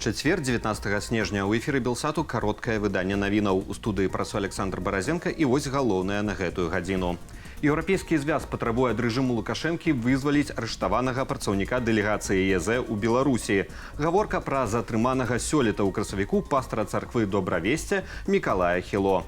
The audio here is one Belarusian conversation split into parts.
Чацвер 19 снежня ў эфіры Белсату кароткае выданне навінаў. У студыі працуе Александр Баразенко і вось галоўнае на гэтую гадзіну. Еўрапейскі звяз патрабуе ад рэжыму Лукашэнкі вызваліць арыштаванага працаўніка дэлегацыі ЕЗ у Беларусі. Гаворка пра затрыманага сёлета ў красавіку пастара царквы Добравесця Мікалая Хіло.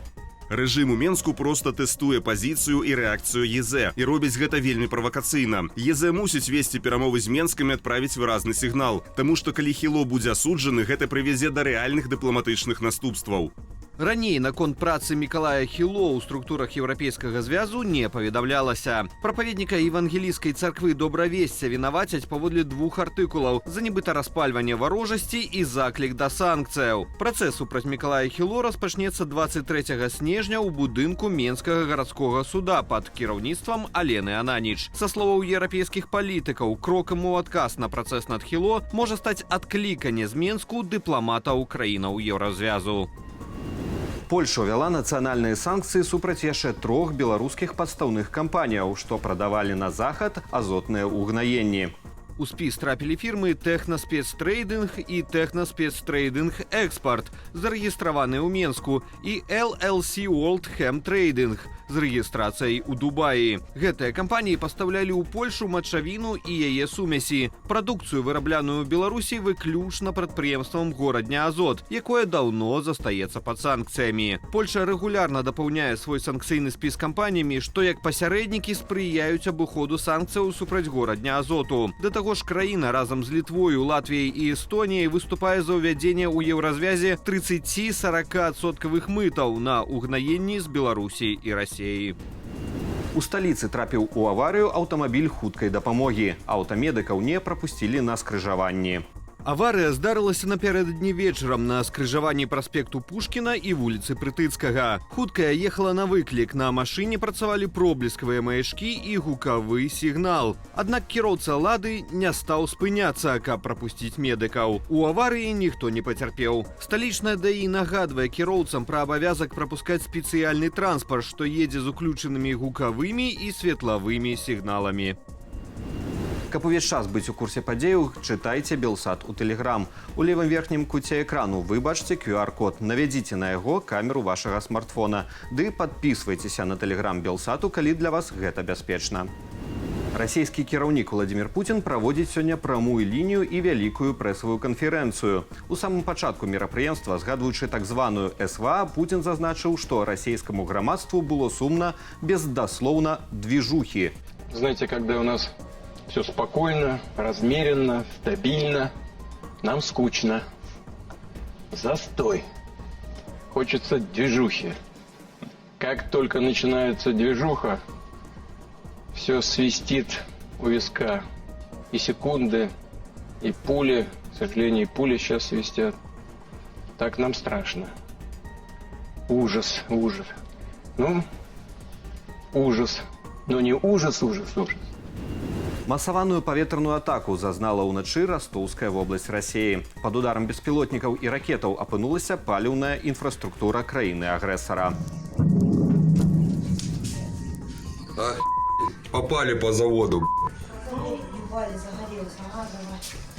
Рэжым у Менску проста тэстуе пазіцыю і рэакцыю ЕЗ і робіць гэта вельмі правакацыйна. ЕЗ мусіць весці перамовы з Менскамі, адправіць выразны сігнал. Таму што калі Хіло будзе асуджаны, гэта прывядзе да рэальных дыпламатычных наступстваў. Раней наконт працы Мікалая Хіло ў структурах еўрапейскага звязу не паведамлялася. Прапаведніка евангелійскай царквы Добравесця вінавацяць паводле двух артыкулаў за нібыта распальванне варожасці і заклік да санкцыяў. Працэс супраць Мікалая Хіло распачнецца 23 снежня ў будынку Менскага гарадскога суда пад кіраўніцтвам Алены Ананіч. Са словаў еўрапейскіх палітыкаў, крокам у адказ на працэс над Хіло можа стаць адкліканне з Менску дыпламатаў краінаў Еўразвязу. Польша ўвяла нацыянальныя санкцыі супраць яшчэ 3 беларускіх падстаўных кампаніяў, што прадавалі на захад азотныя ўгнаенні. У спіс трапілі фірмы «Тэхнаспецтрейдинг» і «Тэхнаспецтрейдинг Экспорт», зарэгістраваныя ў Менску, і LLC World Hemp Trading з рэгістрацыяй у Дубаі. Гэтыя кампаніі пастаўлялі ў Польшу мачавіну і яе сумесі. Прадукцыю, вырабляную ў Беларусі, выключна прадпрыемствам горадня Азот, якое даўно застаецца пад санкцыямі. Польша рэгулярна дапаўняе свой санкцыйны спіс кампаніямі, што як пасярэднікі спрыяюць абыходу санкцыяў супраць горадня Азоту. Да таго ж краіна разам з Літвою, Латвіяй і Эстоніяй выступае за ўвядзенне ў еўразвязе 30-40% мытаў на угнаенні з Беларусі і Расіі. У сталіцы трапіў у аварыю аўтамабіль хуткай дапамогі. Аўтамедыкаў не прапусцілі на скрыжаванні. Аварыя здарылася напярэдадні вечарам на скрыжаванні праспекту Пушкіна і вуліцы Прытыцкага. Хуткая ехала на выклік. На машыне працавалі проблескавыя маячкі і гукавы сігнал. Аднак кіроўца «Лады» не стаў спыняцца, каб прапусціць медыкаў. У аварыі ніхто не пацярпеў. Сталічная ДАІ нагадвае кіроўцам пра абавязак прапускаць спецыяльны транспарт, што едзе з уключанымі гукавымі і светлавымі сігналамі. Каб увесь час быць у курсе падзеяў, чытайце Белсат у Тэлеграм. У левым верхнім куце экрану вы бачыце QR-код. Навядзіце на яго камеру вашага смартфона. Ды падпісвайцеся на Тэлеграм Белсату, калі для вас гэта бяспечна. Расійскі кіраўнік Владзімір Пуцін праводзіць сёння прамую лінію і вялікую прэсавую канферэнцыю. У самым пачатку мерапрыемства, згадваючы так званую СВА, Пуцін зазначыў, што расійскаму грамадству было сумна без даслоўна движухи. Знаете, когда у нас все спокойно, размеренно, стабильно, нам скучно. Застой. Хочется движухи. Как только начинается движуха, все свистит у виска. И секунды, и пули. К сожалению, и пули сейчас свистят. Так нам страшно. Ужас, ужас. Ну, ужас. Но не ужас, ужас, ужас. Масаваную паветраную атаку зазнала ўначы Растоўская вобласць Расіі. Пад ударам беспілотнікаў і ракетаў апынулася паліўная інфраструктура краіны-агрэсара. Попали по заводу.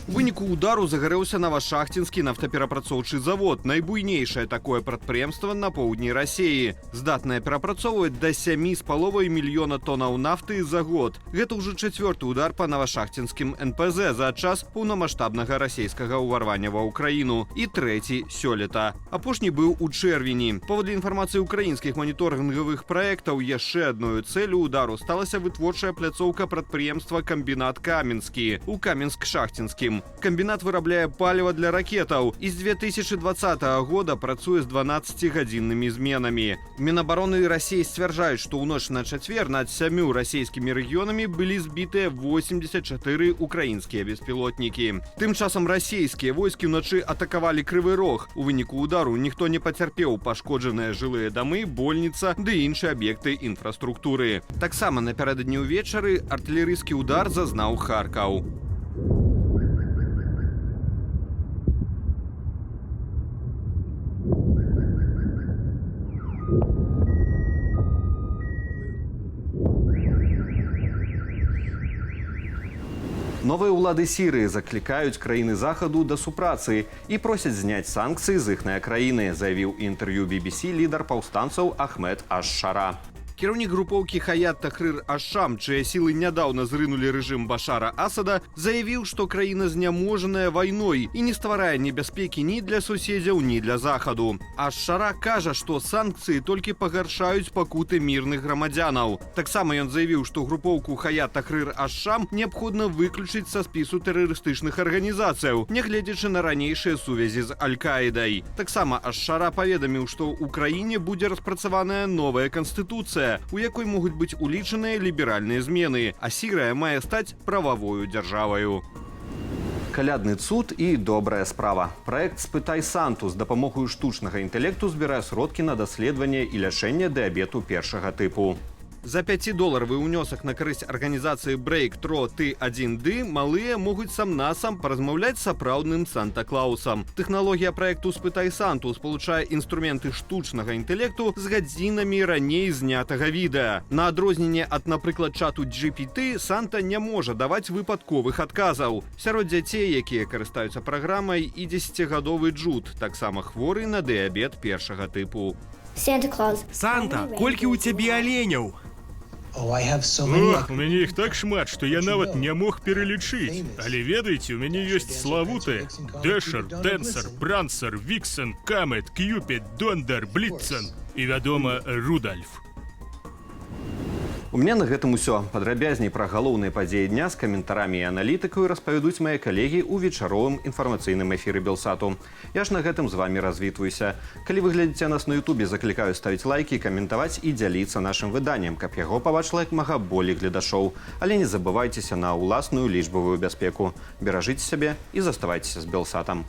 У выніку удару загарэўся Новошахтинскі нафтаперапрацоўчы завод, найбуйнейшае такое прадпрыемства на поўдні Расіі. Здатнае перапрацоўваць да 7,5 мільёна тоннаў нафты за год. Гэта ўжо 4-ты удар па Новошахтинскім НПЗ за час поўнамаштабнага расійскага ўварвання ва ўкраіну. І 3-ці сёлета. Апошні быў у чэрвені. Паводле інфармацыі украінскіх маніторынгавых праектаў, яшчэ адною цэлю удару сталася вытворчая пляцоўка прадпрыемства «Камбінат Каменскі» у Каменск-Шахтинскім. Камбінат вырабляе паліва для ракетаў і з 2020 года працуе з 12-гадзіннымі зменамі. Мінабароны Расіі сцвярджаюць, што ў ноч на чацвер над 7 расійскімі рэгіёнамі былі збітыя 84 украінскія беспілотнікі. Тым часам расійскія войскі ўначы атакавалі Крывы Рог. У выніку удару ніхто не пацярпеў, пашкоджаныя жылыя дамы, больніца ды іншыя аб'екты інфраструктуры. Таксама напярэдадні ўвечары артылерыйскі удар зазнаў Харкаў. Но Новыя ўлады Сірыі заклікаюць краіны захаду да супрацы і просяць зняць санкцыі з іхнай краіны, заявіў у інтэрв'ю BBC лідар паўстанцаў Ахмед Аш-Шара. Кіраўнік групоўкі Хаят Тахрир Аш-Шам, чыя сілы нядаўна зрынулі рэжым Башара Асада, заявіў, што краіна зняможаная вайной і не стварае небяспекі ні для суседзяў, ні для захаду. Аш-Шара кажа, што санкцыі толькі пагаршаюць пакуты мірных грамадзянаў. Таксама ён заявіў, што групоўку Хаят Тахрир Аш-Шам неабходна выключыць са спісу тэрарыстычных арганізацыяў, нягледзячы на ранейшыя сувязі з Аль-Каідай. Таксама Аш-Шара паведаміў, што ў краіне будзе распрацаваная новая канстытуцыя, у якой могуць быць улічаныя ліберальныя змены, а Сірыя мае стаць прававою дзяржаваю. Калядны цуд і добрая справа. Праект «Спытай Санту» з дапамогаю штучнага інтэлекту збірае сродкі на даследаванне і лячэнне дыябету першага тыпу. За $5 ўнёсак на карысць арганізацыі Break-Tro T1D малыя могуць сам-насам паразмаўляць з сапраўдным Санта-Клаусам. Тэхналогія праекту «Спытай Санту» спалучае інструменты штучнага інтэлекту з гадзінамі раней знятага відэа. На адрозненне ад, напрыклад, чату GPT, Санта не можа даваць выпадковых адказаў. Сярод дзяцей, якія карыстаюцца праграмай, і 10гадовы Джуд, таксама хворы на дыябет першага тыпу. Санта, колькі ў цябе аленяў? Ох, у мяне іх так шмат, што я нават не мог пералічыць. Але ведаеце, у мяне ёсць славутыя: Дэшер, Тэнсер, Прансер, Віксен, Камет, Кьюпід, Дондар, Бліцен і, вядома, Рудольф. У мяне на гэтым усё. Падрабязней пра галоўныя падзеі дня з каментарамі і аналітыкаю распавядуць мае калегі ў вечаровым інфармацыйным эфіры Белсату. Я ж на гэтым з вамі развітваюся. Калі вы глядзіце нас на Ютубе, заклікаю ставіць лайкі, каментаваць і дзяліцца нашым выданнем, каб яго пабачыла як мага болей гледашоў. Але не забывайцеся на ўласную лічбавую бяспеку. Беражыце сябе і заставайцеся з Белсатам.